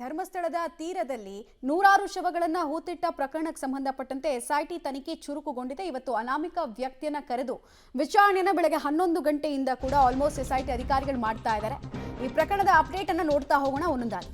ಧರ್ಮಸ್ಥಳದ ತೀರದಲ್ಲಿ ನೂರಾರು ಶವಗಳನ್ನು ಹೂತಿಟ್ಟ ಪ್ರಕರಣಕ್ಕೆ ಸಂಬಂಧಪಟ್ಟಂತೆ ಎಸ್ಐಟಿ ತನಿಖೆ ಚುರುಕುಗೊಂಡಿದೆ. ಇವತ್ತು ಅನಾಮಿಕ ವ್ಯಕ್ತಿಯನ್ನ ಕರೆದು ವಿಚಾರಣೆಯನ್ನು ಬೆಳಗ್ಗೆ 11 ಗಂಟೆಯಿಂದ ಕೂಡ ಆಲ್ಮೋಸ್ಟ್ ಎಸ್ಐಟಿ ಅಧಿಕಾರಿಗಳು ಮಾಡ್ತಾ ಇದ್ದಾರೆ. ಈ ಪ್ರಕರಣದ ಅಪ್ಡೇಟ್ ಅನ್ನು ನೋಡ್ತಾ ಹೋಗೋಣ ಒಂದೊಂದಾಗಿ.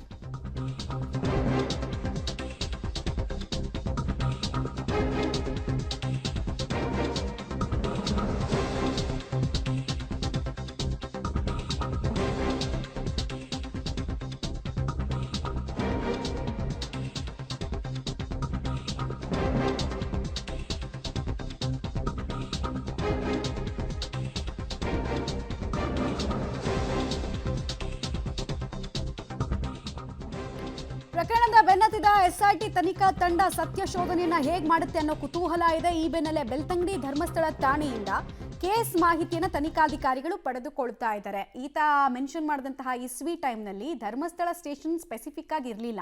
ಪ್ರಕರಣದ ಬೆನ್ನತ್ತಿದ ಎಸ್ಐಟಿ ತನಿಖಾ ತಂಡ ಸತ್ಯ ಶೋಧನೆಯನ್ನ ಹೇಗೆ ಮಾಡುತ್ತೆ ಅನ್ನೋ ಕುತೂಹಲ ಇದೆ. ಈ ಬೆನ್ನಲ್ಲೇ ಬೆಳ್ತಂಗಡಿ ಧರ್ಮಸ್ಥಳ ಠಾಣೆಯಿಂದ ಕೇಸ್ ಮಾಹಿತಿಯನ್ನ ತನಿಖಾಧಿಕಾರಿಗಳು ಪಡೆದುಕೊಳ್ತಾ ಇದ್ದಾರೆ. ಈತ ಮೆನ್ಷನ್ ಮಾಡಿದಂತಹ ಇಸ್ವಿ ಟೈಮ್ನಲ್ಲಿ ಧರ್ಮಸ್ಥಳ ಸ್ಟೇಷನ್ ಸ್ಪೆಸಿಫಿಕ್ ಆಗಿ ಇರಲಿಲ್ಲ,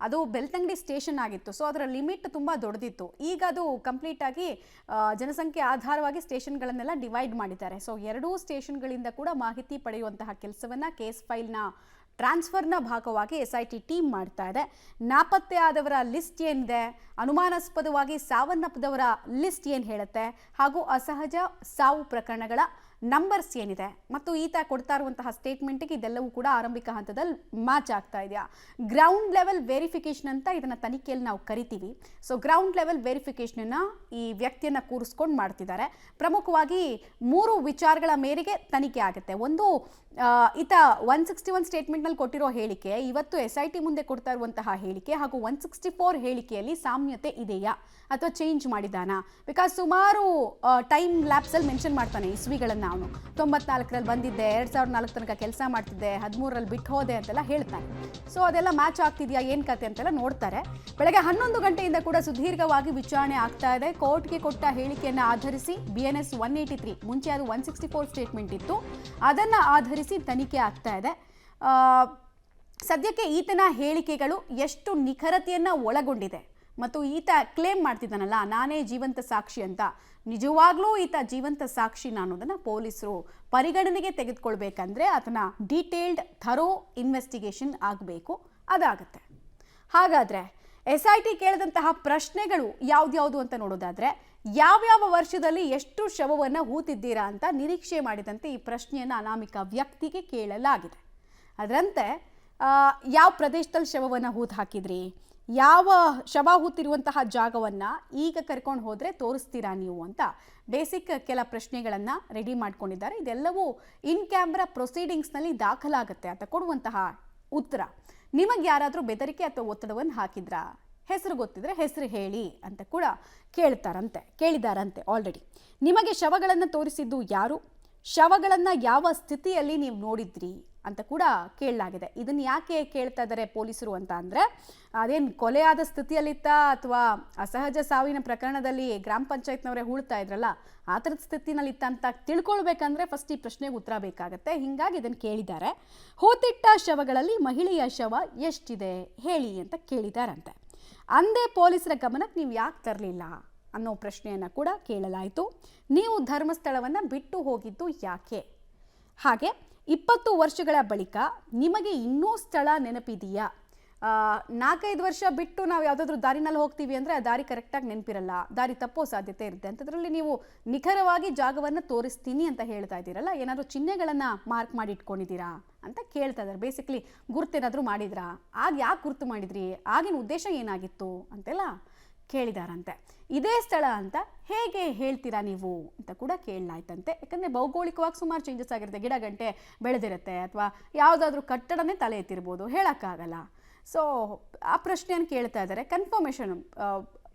ಅದು ಬೆಳ್ತಂಗಡಿ ಸ್ಟೇಷನ್ ಆಗಿತ್ತು. ಸೊ ಅದರ ಲಿಮಿಟ್ ತುಂಬ ದೊಡ್ಡದಿತ್ತು. ಈಗ ಅದು ಕಂಪ್ಲೀಟ್ ಆಗಿ ಜನಸಂಖ್ಯೆ ಆಧಾರವಾಗಿ ಸ್ಟೇಷನ್ಗಳನ್ನೆಲ್ಲ ಡಿವೈಡ್ ಮಾಡಿದ್ದಾರೆ. ಸೊ ಎರಡೂ ಸ್ಟೇಷನ್ಗಳಿಂದ ಕೂಡ ಮಾಹಿತಿ ಪಡೆಯುವಂತಹ ಕೆಲಸವನ್ನ ಕೇಸ್ ಫೈಲ್ನ ಟ್ರಾನ್ಸ್ಫರ್ನ ಭಾಗವಾಗಿ ಎಸ್ಐಟಿ ಟೀಮ್ ಮಾಡ್ತಾ ಇದೆ. ನಾಪತ್ತೆ ಆದವರ ಲಿಸ್ಟ್ ಏನಿದೆ, ಅನುಮಾನಾಸ್ಪದವಾಗಿ ಸಾವನ್ನಪ್ಪಿದವರ ಲಿಸ್ಟ್ ಏನು ಹೇಳುತ್ತೆ, ಹಾಗೂ ಅಸಹಜ ಸಾವು ಪ್ರಕರಣಗಳ ನಂಬರ್ಸ್ ಏನಿದೆ ಮತ್ತು ಈತ ಕೊಡ್ತಾ ಇರುವಂತಹ ಸ್ಟೇಟ್ಮೆಂಟ್ಗೆ ಇದೆಲ್ಲವೂ ಕೂಡ ಆರಂಭಿಕ ಹಂತದಲ್ಲಿ ಮ್ಯಾಚ್ ಆಗ್ತಾ ಇದೆಯಾ. ಗ್ರೌಂಡ್ ಲೆವೆಲ್ ವೆರಿಫಿಕೇಶನ್ ಅಂತ ಇದನ್ನು ತನಿಖೆಯಲ್ಲಿ ನಾವು ಕರಿತೀವಿ. ಸೊ ಗ್ರೌಂಡ್ ಲೆವೆಲ್ ವೆರಿಫಿಕೇಶನನ್ನು ಈ ವ್ಯಕ್ತಿಯನ್ನು ಕೂರಿಸ್ಕೊಂಡು ಮಾಡ್ತಿದ್ದಾರೆ. ಪ್ರಮುಖವಾಗಿ 3 ವಿಚಾರಗಳ ಮೇರೆಗೆ ತನಿಖೆ ಆಗುತ್ತೆ. ಒಂದು, ಈತ 161 ಸ್ಟೇಟ್ಮೆಂಟ್ನಲ್ಲಿ ಕೊಟ್ಟಿರೋ ಹೇಳಿಕೆ, ಇವತ್ತು ಎಸ್ಐಟಿ ಮುಂದೆ ಕೊಡ್ತಾ ಇರುವಂತಹ ಹೇಳಿಕೆ ಹಾಗೂ 164 ಹೇಳಿಕೆಯಲ್ಲಿ ಸಾಮ್ಯತೆ ಇದೆಯಾ ಅಥವಾ ಚೇಂಜ್ ಮಾಡಿದಾನಾ. ಬಿಕಾಸ್ ಸುಮಾರು ಟೈಮ್ ಲ್ಯಾಪ್ಸಲ್ಲಿ ಮೆನ್ಷನ್ ಮಾಡ್ತಾನೆ ಇಸ್ವಿಗಳನ್ನು. ಅವನು 94ರಲ್ಲಿ ಬಂದಿದ್ದೆ, 2004 ತನಕ ಕೆಲಸ ಮಾಡ್ತಿದ್ದೆ, 13ರಲ್ಲಿ ಬಿಟ್ಟು ಹೋದೆ ಅಂತೆಲ್ಲ ಹೇಳ್ತಾನೆ. ಸೊ ಅದೆಲ್ಲ ಮ್ಯಾಚ್ ಆಗ್ತಿದೆಯಾ, ಏನು ಕತೆ ಅಂತೆಲ್ಲ ನೋಡ್ತಾರೆ. ಬೆಳಗ್ಗೆ 11 ಗಂಟೆಯಿಂದ ಕೂಡ ಸುದೀರ್ಘವಾಗಿ ವಿಚಾರಣೆ ಆಗ್ತಾ ಇದೆ. ಕೋರ್ಟ್ಗೆ ಕೊಟ್ಟ ಹೇಳಿಕೆಯನ್ನು ಆಧರಿಸಿ BNS 183, ಮುಂಚೆ ಅದು 164 ಸ್ಟೇಟ್ಮೆಂಟ್ ಇತ್ತು, ಅದನ್ನು ಆಧರಿಸಿ ತನಿಖೆ ಆಗ್ತಾ ಇದೆ. ಸದ್ಯಕ್ಕೆ ಈತನ ಹೇಳಿಕೆಗಳು ಎಷ್ಟು ನಿಖರತೆಯನ್ನು ಒಳಗೊಂಡಿದೆ ಮತ್ತು ಈತ ಕ್ಲೇಮ್ ಮಾಡ್ತಿದ್ದಾನಲ್ಲ ನಾನೇ ಜೀವಂತ ಸಾಕ್ಷಿ ಅಂತ, ನಿಜವಾಗ್ಲೂ ಈತ ಜೀವಂತ ಸಾಕ್ಷಿನ ಅನ್ನೋದನ್ನು ಪೊಲೀಸರು ಪರಿಗಣನೆಗೆ ತೆಗೆದುಕೊಳ್ಬೇಕಂದ್ರೆ ಆತನ ಡೀಟೇಲ್ಡ್ ಥರೋ ಇನ್ವೆಸ್ಟಿಗೇಷನ್ ಆಗಬೇಕು. ಅದಾಗತ್ತೆ. ಹಾಗಾದರೆ ಎಸ್ಐಟಿ ಕೇಳಿದಂತಹ ಪ್ರಶ್ನೆಗಳು ಯಾವ್ದ್ಯಾವುದು ಅಂತ ನೋಡೋದಾದರೆ, ಯಾವ್ಯಾವ ವರ್ಷದಲ್ಲಿ ಎಷ್ಟು ಶವವನ್ನು ಹೂತಿದ್ದೀರಾ ಅಂತ ನಿರೀಕ್ಷೆ ಮಾಡಿದಂತೆ ಈ ಪ್ರಶ್ನೆಯನ್ನು ಅನಾಮಿಕ ವ್ಯಕ್ತಿಗೆ ಕೇಳಲಾಗಿದೆ. ಅದರಂತೆ ಯಾವ ಪ್ರದೇಶದಲ್ಲಿ ಶವವನ್ನು ಹೂತು ಹಾಕಿದ್ರಿ, ಯಾವ ಶವ ಹೂತಿರುವಂತಹ ಜಾಗವನ್ನು ಈಗ ಕರ್ಕೊಂಡು ಹೋದರೆ ತೋರಿಸ್ತೀರಾ ನೀವು ಅಂತ ಬೇಸಿಕ್ ಕೆಲ ಪ್ರಶ್ನೆಗಳನ್ನು ರೆಡಿ ಮಾಡ್ಕೊಂಡಿದ್ದಾರೆ. ಇದೆಲ್ಲವೂ ಇನ್ ಕ್ಯಾಮ್ರಾ ಪ್ರೊಸೀಡಿಂಗ್ಸ್ನಲ್ಲಿ ದಾಖಲಾಗುತ್ತೆ ಅಂತ ಕೊಡುವಂತಹ ಉತ್ತರ. ನಿಮಗೆ ಯಾರಾದರೂ ಬೆದರಿಕೆ ಅಥವಾ ಒತ್ತಡವನ್ನು ಹಾಕಿದ್ರಾ, ಹೆಸರು ಗೊತ್ತಿದ್ರೆ ಹೆಸರು ಹೇಳಿ ಅಂತ ಕೂಡ ಕೇಳಿದಾರಂತೆ ಆಲ್ರೆಡಿ. ನಿಮಗೆ ಶವಗಳನ್ನು ತೋರಿಸಿದ್ದು ಯಾರು, ಶವಗಳನ್ನು ಯಾವ ಸ್ಥಿತಿಯಲ್ಲಿ ನೀವು ನೋಡಿದ್ರಿ ಅಂತ ಕೂಡ ಕೇಳಲಾಗಿದೆ. ಇದನ್ನು ಯಾಕೆ ಕೇಳ್ತಾ ಇದ್ದಾರೆ ಪೊಲೀಸರು ಅಂತ ಅಂದರೆ, ಅದೇನು ಕೊಲೆಯಾದ ಸ್ಥಿತಿಯಲ್ಲಿತ್ತ ಅಥವಾ ಅಸಹಜ ಸಾವಿನ ಪ್ರಕರಣದಲ್ಲಿ ಗ್ರಾಮ ಪಂಚಾಯತ್ನವರೇ ಹೂಳ್ತಾ ಇದ್ರಲ್ಲ ಆ ಥರದ ಸ್ಥಿತಿನಲ್ಲಿತ್ತ ಅಂತ ತಿಳ್ಕೊಳ್ಬೇಕಂದ್ರೆ ಫಸ್ಟ್ ಈ ಪ್ರಶ್ನೆಗೆ ಉತ್ತರ ಬೇಕಾಗುತ್ತೆ. ಹೀಗಾಗಿ ಇದನ್ನು ಕೇಳಿದ್ದಾರೆ. ಹೂತಿಟ್ಟ ಶವಗಳಲ್ಲಿ ಮಹಿಳೆಯ ಶವ ಎಷ್ಟಿದೆ ಹೇಳಿ ಅಂತ ಕೇಳಿದಾರಂತೆ. ಅಂದೇ ಪೊಲೀಸರ ಗಮನಕ್ಕೆ ನೀವು ಯಾಕೆ ತರಲಿಲ್ಲ ಅನ್ನೋ ಪ್ರಶ್ನೆಯನ್ನು ಕೂಡ ಕೇಳಲಾಯಿತು. ನೀವು ಧರ್ಮಸ್ಥಳವನ್ನು ಬಿಟ್ಟು ಹೋಗಿದ್ದು ಯಾಕೆ, ಹಾಗೆ 20 ವರ್ಷಗಳ ಬಳಿಕ ನಿಮಗೆ ಇನ್ನೂ ಸ್ಥಳ ನೆನಪಿದೆಯಾ. 4-5 ವರ್ಷ ಬಿಟ್ಟು ನಾವು ಯಾವುದಾದ್ರೂ ದಾರಿನಲ್ಲಿ ಹೋಗ್ತೀವಿ ಅಂದರೆ ಆ ದಾರಿ ಕರೆಕ್ಟಾಗಿ ನೆನಪಿರಲ್ಲ, ದಾರಿ ತಪ್ಪೋ ಸಾಧ್ಯತೆ ಇರುತ್ತೆ. ಅಂಥದ್ರಲ್ಲಿ ನೀವು ನಿಖರವಾಗಿ ಜಾಗವನ್ನು ತೋರಿಸ್ತೀನಿ ಅಂತ ಹೇಳ್ತಾ ಇದ್ದೀರಲ್ಲ, ಏನಾದರೂ ಚಿಹ್ನೆಗಳನ್ನು ಮಾರ್ಕ್ ಮಾಡಿ ಇಟ್ಕೊಂಡಿದ್ದೀರಾ ಅಂತ ಕೇಳ್ತಾ ಇದ್ದಾರೆ. ಬೇಸಿಕ್ಲಿ ಗುರುತೇನಾದರೂ ಮಾಡಿದ್ರಾ, ಆಗ ಯಾಕೆ ಗುರುತು ಮಾಡಿದ್ರಿ, ಆಗಿನ ಉದ್ದೇಶ ಏನಾಗಿತ್ತು ಅಂತೆಲ್ಲ ಕೇಳಿದಾರಂತೆ. ಇದೇ ಸ್ಥಳ ಅಂತ ಹೇಗೆ ಹೇಳ್ತೀರಾ ನೀವು ಅಂತ ಕೂಡ ಕೇಳಲಾಯ್ತಂತೆ. ಯಾಕಂದರೆ ಭೌಗೋಳಿಕವಾಗಿ ಸುಮಾರು ಚೇಂಜಸ್ ಆಗಿರುತ್ತೆ, ಗಿಡ ಗಂಟೆ ಬೆಳೆದಿರುತ್ತೆ ಅಥವಾ ಯಾವುದಾದ್ರೂ ಕಟ್ಟಡನೇ ತಲೆ ಎತ್ತಿರ್ಬೋದು, ಹೇಳೋಕ್ಕಾಗಲ್ಲ. ಸೊ ಆ ಪ್ರಶ್ನೆಯನ್ನು ಕೇಳ್ತಾ ಇದ್ದಾರೆ. ಕನ್ಫರ್ಮೇಷನ್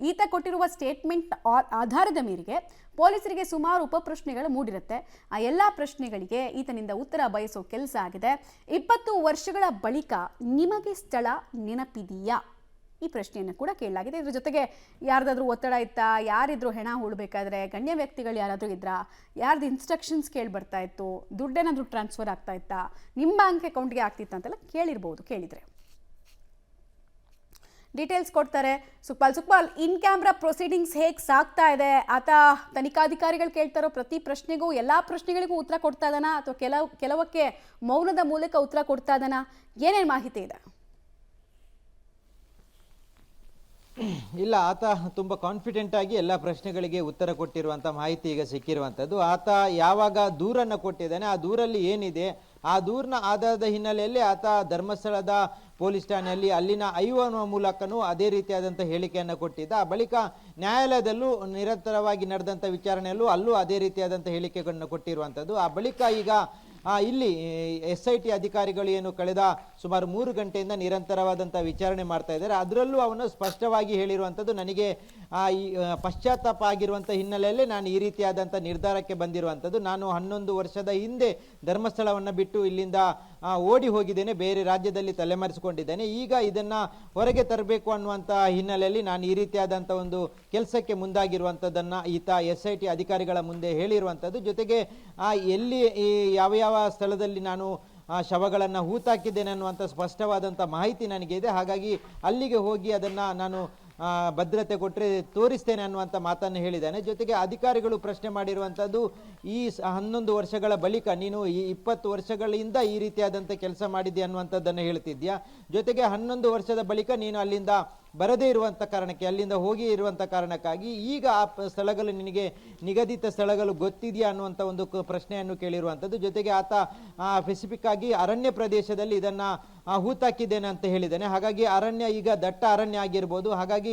ಈತ ಕೊಟ್ಟಿರುವ ಸ್ಟೇಟ್ಮೆಂಟ್ ಆಧಾರದ ಮೇರೆಗೆ ಪೊಲೀಸರಿಗೆ ಸುಮಾರು ಉಪಪ್ರಶ್ನೆಗಳು ಮೂಡಿರುತ್ತೆ. ಆ ಎಲ್ಲ ಪ್ರಶ್ನೆಗಳಿಗೆ ಈತನಿಂದ ಉತ್ತರ ಬಯಸೋ ಕೆಲಸ ಆಗಿದೆ. 20 ವರ್ಷಗಳ ಬಳಿಕ ನಿಮಗೆ ಸ್ಥಳ ನೆನಪಿದೆಯಾ, ಈ ಪ್ರಶ್ನೆಯನ್ನು ಕೂಡ ಕೇಳಲಾಗಿದೆ. ಇದ್ರ ಜೊತೆಗೆ ಯಾರ್ದಾದ್ರೂ ಒತ್ತಡ ಇತ್ತಾ, ಯಾರಿದ್ರು ಹೆಣ ಹೂಳಬೇಕಾದ್ರೆ, ಗಣ್ಯ ವ್ಯಕ್ತಿಗಳು ಯಾರಾದರೂ ಇದ್ರಾ, ಯಾರ್ದು ಇನ್ಸ್ಟ್ರಕ್ಷನ್ಸ್ ಕೇಳಿ ಬರ್ತಾ ಇತ್ತು, ದುಡ್ಡೇನಾದರೂ ಟ್ರಾನ್ಸ್ಫರ್ ಆಗ್ತಾ ಇತ್ತಾ, ನಿಮ್ಮ ಬ್ಯಾಂಕ್ ಅಕೌಂಟ್ಗೆ ಆಗ್ತಿತ್ತು ಅಂತೆಲ್ಲ ಕೇಳಿರ್ಬೋದು. ಕೇಳಿದರೆ ಡೀಟೇಲ್ಸ್ ಕೊಡ್ತಾರೆ. ಸುಕ್ಪಾಲ್, ಇನ್ ಕ್ಯಾಮ್ರಾ ಪ್ರೊಸೀಡಿಂಗ್ಸ್ ಹೇಗೆ ಸಾಗ್ತಾ ಇದೆ, ಆತ ತನಿಖಾಧಿಕಾರಿಗಳು ಕೇಳ್ತಾರೋ ಪ್ರತಿ ಪ್ರಶ್ನೆಗೂ ಎಲ್ಲ ಪ್ರಶ್ನೆಗಳಿಗೂ ಉತ್ತರ ಕೊಡ್ತಾ ಇದ್ದಾನಾ ಅಥವಾ ಕೆಲವಕ್ಕೆ ಮೌನದ ಮೂಲಕ ಉತ್ತರ ಕೊಡ್ತಾ ಇದ್ದಾನಾ, ಏನೇನು ಮಾಹಿತಿ ಇದೆ? ಇಲ್ಲ, ಆತ ತುಂಬ ಕಾನ್ಫಿಡೆಂಟ್ ಆಗಿ ಎಲ್ಲ ಪ್ರಶ್ನೆಗಳಿಗೆ ಉತ್ತರ ಕೊಟ್ಟಿರುವಂಥ ಮಾಹಿತಿ ಈಗ ಸಿಕ್ಕಿರುವಂಥದ್ದು. ಆತ ಯಾವಾಗ ದೂರನ್ನು ಕೊಟ್ಟಿದ್ದಾನೆ, ಆ ದೂರಲ್ಲಿ ಏನಿದೆ, ಆ ದೂರಿನ ಆಧಾರದ ಹಿನ್ನೆಲೆಯಲ್ಲಿ ಆತ ಧರ್ಮಸ್ಥಳದ ಪೊಲೀಸ್ ಠಾಣೆಯಲ್ಲಿ ಅಲ್ಲಿನ ಐವನ ಮೂಲಕನೂ ಅದೇ ರೀತಿಯಾದಂಥ ಹೇಳಿಕೆಯನ್ನು ಕೊಟ್ಟಿದ್ದ. ಆ ಬಳಿಕ ನ್ಯಾಯಾಲಯದಲ್ಲೂ ನಿರಂತರವಾಗಿ ನಡೆದಂಥ ವಿಚಾರಣೆಯಲ್ಲೂ ಅಲ್ಲೂ ಅದೇ ರೀತಿಯಾದಂಥ ಹೇಳಿಕೆಗಳನ್ನು ಕೊಟ್ಟಿರುವಂಥದ್ದು. ಆ ಬಳಿಕ ಈಗ ಇಲ್ಲಿ SIT ಅಧಿಕಾರಿಗಳು ಏನು ಕಳೆದ ಸುಮಾರು 3 ಗಂಟೆಯಿಂದ ನಿರಂತರವಾದಂಥ ವಿಚಾರಣೆ ಮಾಡ್ತಾ ಇದ್ದಾರೆ. ಅದರಲ್ಲೂ ಅವನು ಸ್ಪಷ್ಟವಾಗಿ ಹೇಳಿರುವಂಥದ್ದು, ನನಗೆ ಈ ಪಶ್ಚಾತ್ತಾಪ ಆಗಿರುವಂಥ ಹಿನ್ನೆಲೆಯಲ್ಲಿ ನಾನು ಈ ರೀತಿಯಾದಂಥ ನಿರ್ಧಾರಕ್ಕೆ ಬಂದಿರುವಂಥದ್ದು. ನಾನು 11 ವರ್ಷದ ಹಿಂದೆ ಧರ್ಮಸ್ಥಳವನ್ನು ಬಿಟ್ಟು ಇಲ್ಲಿಂದ ಓಡಿ ಹೋಗಿದ್ದೇನೆ, ಬೇರೆ ರಾಜ್ಯದಲ್ಲಿ ತಲೆಮರೆಸಿಕೊಂಡಿದ್ದೇನೆ. ಈಗ ಇದನ್ನು ಹೊರಗೆ ತರಬೇಕು ಅನ್ನುವಂಥ ಹಿನ್ನೆಲೆಯಲ್ಲಿ ನಾನು ಈ ರೀತಿಯಾದಂಥ ಒಂದು ಕೆಲಸಕ್ಕೆ ಮುಂದಾಗಿರುವಂಥದ್ದನ್ನು ಈತ SIT ಅಧಿಕಾರಿಗಳ ಮುಂದೆ ಹೇಳಿರುವಂಥದ್ದು. ಜೊತೆಗೆ ಎಲ್ಲಿ ಯಾವ ಯಾವ ಸ್ಥಳದಲ್ಲಿ ನಾನು ಶವಗಳನ್ನು ಹೂತಾಕಿದ್ದೇನೆ ಅನ್ನುವಂಥ ಸ್ಪಷ್ಟವಾದಂಥ ಮಾಹಿತಿ ನನಗೆ ಇದೆ. ಹಾಗಾಗಿ ಅಲ್ಲಿಗೆ ಹೋಗಿ ಅದನ್ನು ನಾನು ಭದ್ರತೆ ಕೊಟ್ಟರೆ ತೋರಿಸ್ತೇನೆ ಅನ್ನುವಂಥ ಮಾತನ್ನು ಹೇಳಿದ್ದಾನೆ. ಜೊತೆಗೆ ಅಧಿಕಾರಿಗಳು ಪ್ರಶ್ನೆ ಮಾಡಿರುವಂಥದ್ದು, ಈ 11 ವರ್ಷಗಳ ಬಳಿಕ ನೀನು ಈ 20 ವರ್ಷಗಳಿಂದ ಈ ರೀತಿಯಾದಂಥ ಕೆಲಸ ಮಾಡಿದ್ಯಾ ಅನ್ನುವಂಥದ್ದನ್ನು ಹೇಳ್ತಿದ್ಯಾ. ಜೊತೆಗೆ 11 ವರ್ಷದ ಬಳಿಕ ನೀನು ಅಲ್ಲಿಂದ ಬರದೇ ಇರುವಂಥ ಕಾರಣಕ್ಕೆ, ಅಲ್ಲಿಂದ ಹೋಗಿ ಇರುವಂಥ ಕಾರಣಕ್ಕಾಗಿ ಈಗ ಆ ಸ್ಥಳಗಳು ನಿನಗೆ ನಿಗದಿತ ಸ್ಥಳಗಳು ಗೊತ್ತಿದೆಯಾ ಅನ್ನುವಂಥ ಒಂದು ಪ್ರಶ್ನೆಯನ್ನು ಕೇಳಿರುವಂಥದ್ದು. ಜೊತೆಗೆ ಆತ ಸ್ಪೆಸಿಫಿಕ್ ಆಗಿ ಅರಣ್ಯ ಪ್ರದೇಶದಲ್ಲಿ ಇದನ್ನು ಹೂತಾಕಿದ್ದೇನೆ ಅಂತ ಹೇಳಿದ್ದಾನೆ. ಹಾಗಾಗಿ ಅರಣ್ಯ ಈಗ ದಟ್ಟ ಅರಣ್ಯ ಆಗಿರ್ಬೋದು, ಹಾಗಾಗಿ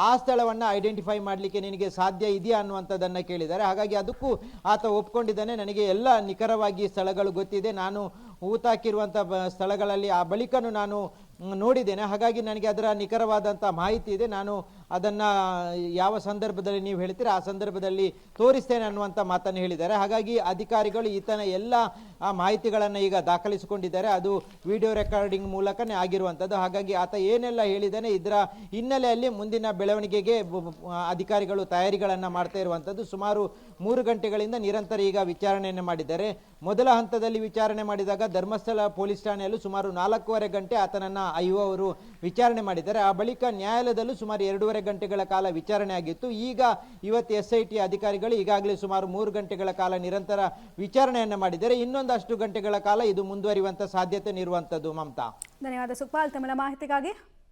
ಆ ಸ್ಥಳವನ್ನು ಐಡೆಂಟಿಫೈ ಮಾಡಲಿಕ್ಕೆ ನಿನಗೆ ಸಾಧ್ಯ ಇದೆಯಾ ಅನ್ನುವಂಥದ್ದನ್ನು ಕೇಳಿದ್ದಾರೆ. ಹಾಗಾಗಿ ಅದಕ್ಕೂ ಆತ ಒಪ್ಕೊಂಡಿದ್ದಾನೆ, ನನಗೆ ಎಲ್ಲ ನಿಖರವಾಗಿ ಸ್ಥಳಗಳು ಗೊತ್ತಿದೆ, ನಾನು ಹೂತಾಕಿರುವಂಥ ಸ್ಥಳಗಳಲ್ಲಿ ಆ ಬಳಿಕನೂ ನಾನು ನೋಡಿದ್ದೇನೆ, ಹಾಗಾಗಿ ನನಗೆ ಅದರ ನಿಖರವಾದಂಥ ಮಾಹಿತಿ ಇದೆ, ನಾನು ಅದನ್ನು ಯಾವ ಸಂದರ್ಭದಲ್ಲಿ ನೀವು ಹೇಳ್ತೀರಾ ಆ ಸಂದರ್ಭದಲ್ಲಿ ತೋರಿಸ್ತೇನೆ ಅನ್ನುವಂಥ ಮಾತನ್ನು ಹೇಳಿದ್ದಾರೆ. ಹಾಗಾಗಿ ಅಧಿಕಾರಿಗಳು ಈತನ ಎಲ್ಲ ಮಾಹಿತಿಗಳನ್ನು ಈಗ ದಾಖಲಿಸಿಕೊಂಡಿದ್ದಾರೆ. ಅದು ವಿಡಿಯೋ ರೆಕಾರ್ಡಿಂಗ್ ಮೂಲಕನೇ ಆಗಿರುವಂಥದ್ದು. ಹಾಗಾಗಿ ಆತ ಏನೆಲ್ಲ ಹೇಳಿದ್ದಾನೆ ಇದರ ಹಿನ್ನೆಲೆಯಲ್ಲಿ ಮುಂದಿನ ಬೆಳವಣಿಗೆಗೆ ಅಧಿಕಾರಿಗಳು ತಯಾರಿಗಳನ್ನು ಮಾಡ್ತಾ ಇರುವಂಥದ್ದು. ಸುಮಾರು 3 ಗಂಟೆಗಳಿಂದ ನಿರಂತರ ಈಗ ವಿಚಾರಣೆಯನ್ನು ಮಾಡಿದ್ದಾರೆ. ಮೊದಲ ಹಂತದಲ್ಲಿ ವಿಚಾರಣೆ ಮಾಡಿದಾಗ ಧರ್ಮಸ್ಥಳ ಪೊಲೀಸ್ ಠಾಣೆಯಲ್ಲೂ ಸುಮಾರು 4.5 ಗಂಟೆ ಆತನನ್ನು ಅವರು ವಿಚಾರಣೆ ಮಾಡಿದ್ದಾರೆ. ಆ ಬಳಿಕ ನ್ಯಾಯಾಲಯದಲ್ಲೂ ಸುಮಾರು 2.5 ಗಂಟೆಗಳ ಕಾಲ ವಿಚಾರಣೆ ಆಗಿತ್ತು. ಈಗ ಇವತ್ತು SIT ಅಧಿಕಾರಿಗಳು ಈಗಾಗಲೇ ಸುಮಾರು 3 ಗಂಟೆಗಳ ಕಾಲ ನಿರಂತರ ವಿಚಾರಣೆಯನ್ನು ಮಾಡಿದ್ದಾರೆ. ಇನ್ನೊಂದಷ್ಟು ಗಂಟೆಗಳ ಕಾಲ ಇದು ಮುಂದುವರಿಯುವಂಥ ಸಾಧ್ಯತೆ ಇರುವಂಥದ್ದು. ಮಮತಾ, ಧನ್ಯವಾದ ಸುಖಪಾಲ್ ತಮ್ಮ ಮಾಹಿತಿಗಾಗಿ.